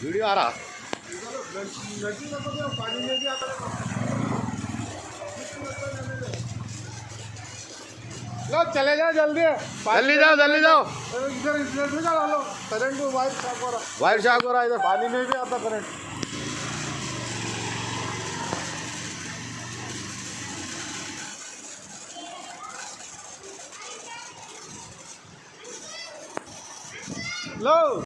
Video आ रहा। पानी में भी आता है। लो चले जाओ जल्दी जल्दी जाओ इधर इधर डालो करंट वायर शॉक हो रहा वायर शॉक हो रहा है इधर। पानी में भी आता करंट लो